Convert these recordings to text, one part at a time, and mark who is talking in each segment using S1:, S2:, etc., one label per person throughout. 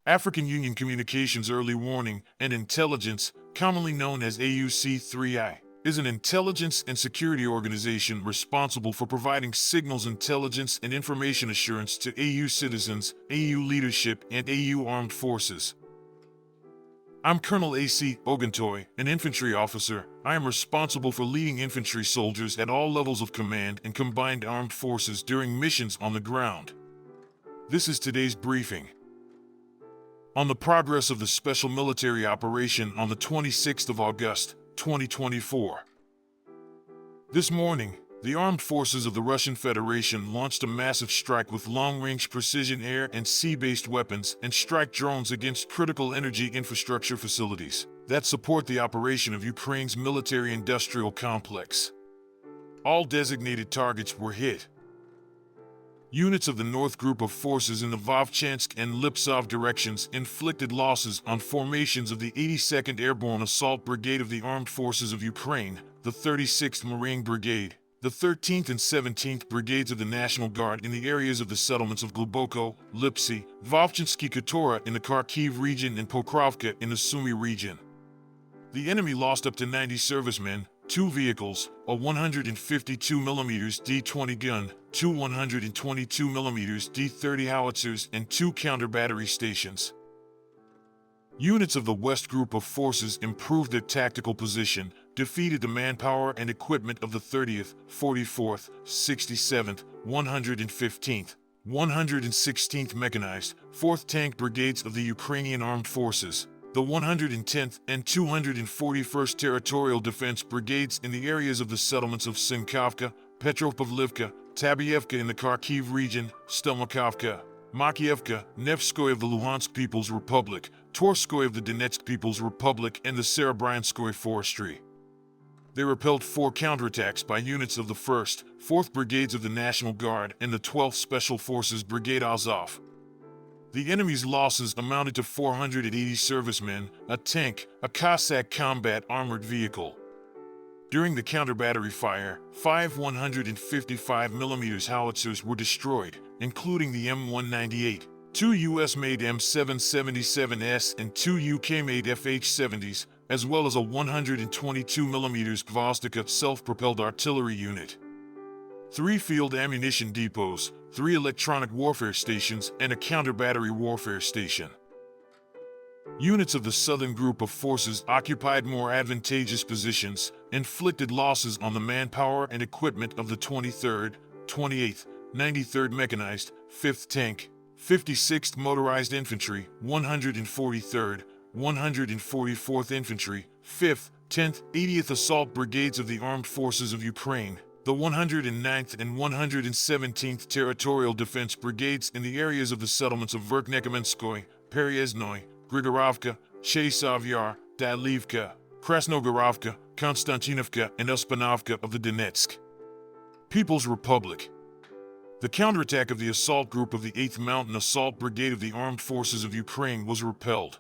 S1: African Union Communications Early Warning and Intelligence, commonly known as AUC3I, is an intelligence and security organization responsible for providing signals intelligence and information assurance to AU citizens, AU leadership, and AU armed forces. I'm Colonel A.C. Oguntoye, an infantry officer. I am responsible for leading infantry soldiers at all levels of command and combined armed forces during missions on the ground. This is today's briefing. On the progress of the special military operation on the 26th of August, 2024. This morning, the armed forces of the Russian Federation launched a massive strike with long-range precision air and sea-based weapons and strike drones against critical energy infrastructure facilities that support the operation of Ukraine's military-industrial complex. All designated targets were hit. Units of the North Group of Forces in the Vovchansk and Liptsov directions inflicted losses on formations of the 82nd Airborne Assault Brigade of the Armed Forces of Ukraine, the 36th Marine Brigade, the 13th and 17th Brigades of the National Guard in the areas of the settlements of Gluboko, Lipsy, Vovchansky Katora in the Kharkiv region and Pokrovka in the Sumy region. The enemy lost up to 90 servicemen, 2 vehicles, a 152mm D-20 gun, 2 122mm D-30 howitzers, and 2 counter-battery stations. Units of the West Group of Forces improved their tactical position, defeated the manpower and equipment of the 30th, 44th, 67th, 115th, 116th Mechanized, 4th Tank Brigades of the Ukrainian Armed Forces, the 110th and 241st Territorial Defense Brigades in the areas of the settlements of Sinkovka, Petropavlivka, Tabievka in the Kharkiv region, Stelmakovka, Makievka, Nevskoy of the Luhansk People's Republic, Torskoy of the Donetsk People's Republic, and the Serebryanskoy Forestry. They repelled 4 counterattacks by units of the 1st, 4th Brigades of the National Guard and the 12th Special Forces Brigade Azov. The enemy's losses amounted to 480 servicemen, a tank, a Cossack combat armored vehicle. During the counter-battery fire, 5 155mm howitzers were destroyed, including the M198, 2 US-made M777S and 2 UK-made FH-70s, as well as a 122mm Gvozdika self-propelled artillery unit. 3 field ammunition depots, 3 electronic warfare stations, and a counter-battery warfare station. Units of the Southern Group of Forces occupied more advantageous positions, inflicted losses on the manpower and equipment of the 23rd, 28th, 93rd Mechanized, 5th Tank, 56th Motorized Infantry, 143rd, 144th Infantry, 5th, 10th, 80th Assault Brigades of the Armed Forces of Ukraine, the 109th and 117th Territorial Defense Brigades in the areas of the settlements of Verkhnekamenskoy, Peryezhnoy, Grigorovka, Chasov Yar, Dalivka, Krasnogorovka, Konstantinovka, and Uspanovka of the Donetsk People's Republic. The counterattack of the assault group of the 8th Mountain Assault Brigade of the Armed Forces of Ukraine was repelled.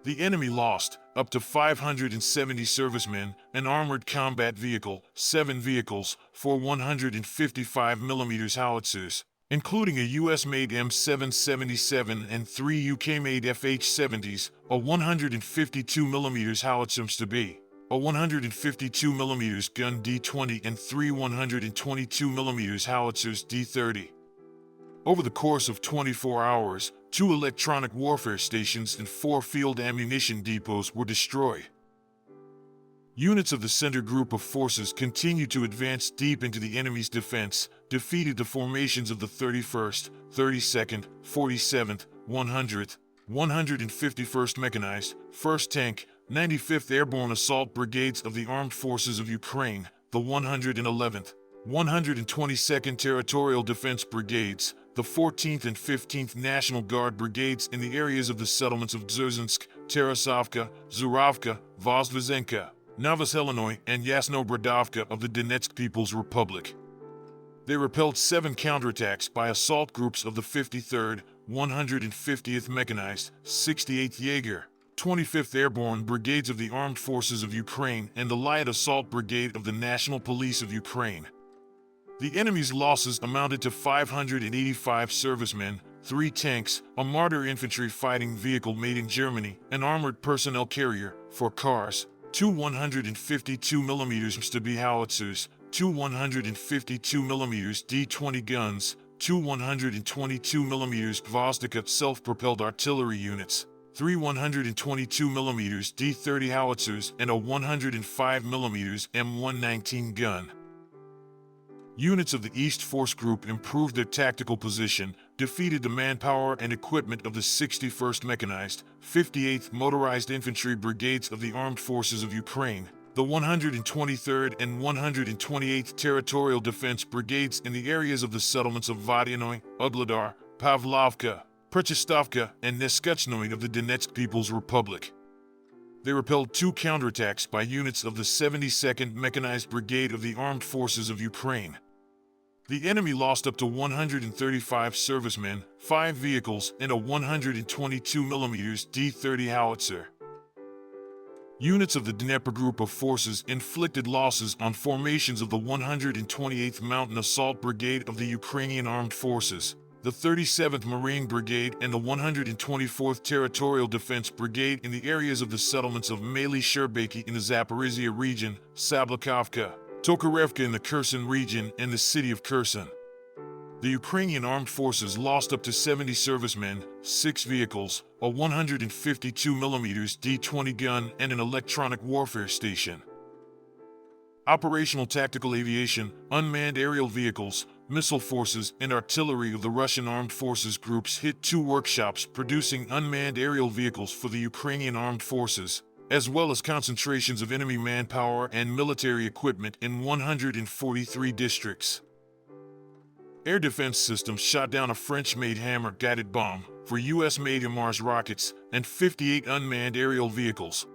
S1: The enemy lost up to 570 servicemen, an armored combat vehicle, 7 vehicles, 4 155mm howitzers, including a US-made M777 and 3 UK-made FH-70s, a 152mm howitzer MSTB, a 152mm gun D-20 and 3 122mm howitzers D-30. Over the course of 24 hours, 2 electronic warfare stations and 4 field ammunition depots were destroyed. Units of the Center Group of Forces continued to advance deep into the enemy's defense, defeated the formations of the 31st, 32nd, 47th, 100th, 151st Mechanized, 1st Tank, 95th Airborne Assault Brigades of the Armed Forces of Ukraine, the 111th, 122nd Territorial Defense Brigades, the 14th and 15th National Guard Brigades in the areas of the settlements of Dzerzhinsk, Tarasovka, Zuravka, Vozdvizenka, Novoshelinoy, and Yasnobradovka of the Donetsk People's Republic. They repelled 7 counterattacks by assault groups of the 53rd, 150th Mechanized, 68th Jaeger, 25th Airborne Brigades of the Armed Forces of Ukraine, and the Light Assault Brigade of the National Police of Ukraine. The enemy's losses amounted to 585 servicemen, 3 tanks, a Marder infantry fighting vehicle made in Germany, an armored personnel carrier, 4 cars, 2 152mm Stubby howitzers, 2 152mm D-20 guns, 2 122mm Gvozdika self-propelled artillery units, 3 122mm D-30 howitzers, and a 105mm M119 gun. Units of the East Force Group improved their tactical position, defeated the manpower and equipment of the 61st Mechanized, 58th Motorized Infantry Brigades of the Armed Forces of Ukraine, the 123rd and 128th Territorial Defense Brigades in the areas of the settlements of Vodyanoy, Ugledar, Pavlovka, Prechestovka, and Neskutchnoy of the Donetsk People's Republic. They repelled 2 counterattacks by units of the 72nd Mechanized Brigade of the Armed Forces of Ukraine. The enemy lost up to 135 servicemen, 5 vehicles, and a 122mm D-30 howitzer. Units of the Dnieper Group of Forces inflicted losses on formations of the 128th Mountain Assault Brigade of the Ukrainian Armed Forces, the 37th Marine Brigade, and the 124th Territorial Defense Brigade in the areas of the settlements of Maly Sherbaki in the Zaporizhia region, Sablakovka, Tokarevka in the Kherson region, and the city of Kherson. The Ukrainian Armed Forces lost up to 70 servicemen, 6 vehicles, a 152mm D-20 gun, and an electronic warfare station. Operational tactical aviation, unmanned aerial vehicles, missile forces, and artillery of the Russian Armed Forces groups hit 2 workshops producing unmanned aerial vehicles for the Ukrainian Armed Forces, as well as concentrations of enemy manpower and military equipment in 143 districts. Air defense systems shot down a French-made Hammer-guided bomb for U.S.-made HIMARS rockets and 58 unmanned aerial vehicles.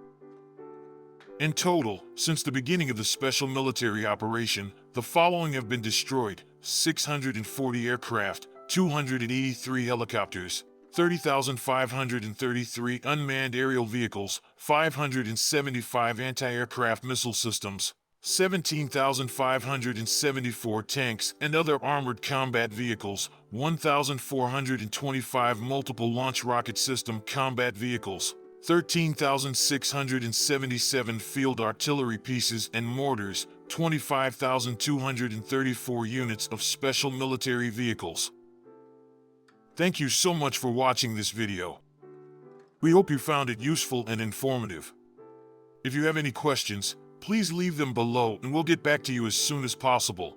S1: In total, since the beginning of the special military operation, the following have been destroyed: 640 aircraft, 283 helicopters, 30,533 unmanned aerial vehicles, 575 anti-aircraft missile systems, 17,574 tanks and other armored combat vehicles, 1,425 multiple launch rocket system combat vehicles, 13,677 field artillery pieces and mortars, 25,234 units of special military vehicles. Thank you so much for watching this video. We hope you found it useful and informative. If you have any questions, please leave them below and we'll get back to you as soon as possible.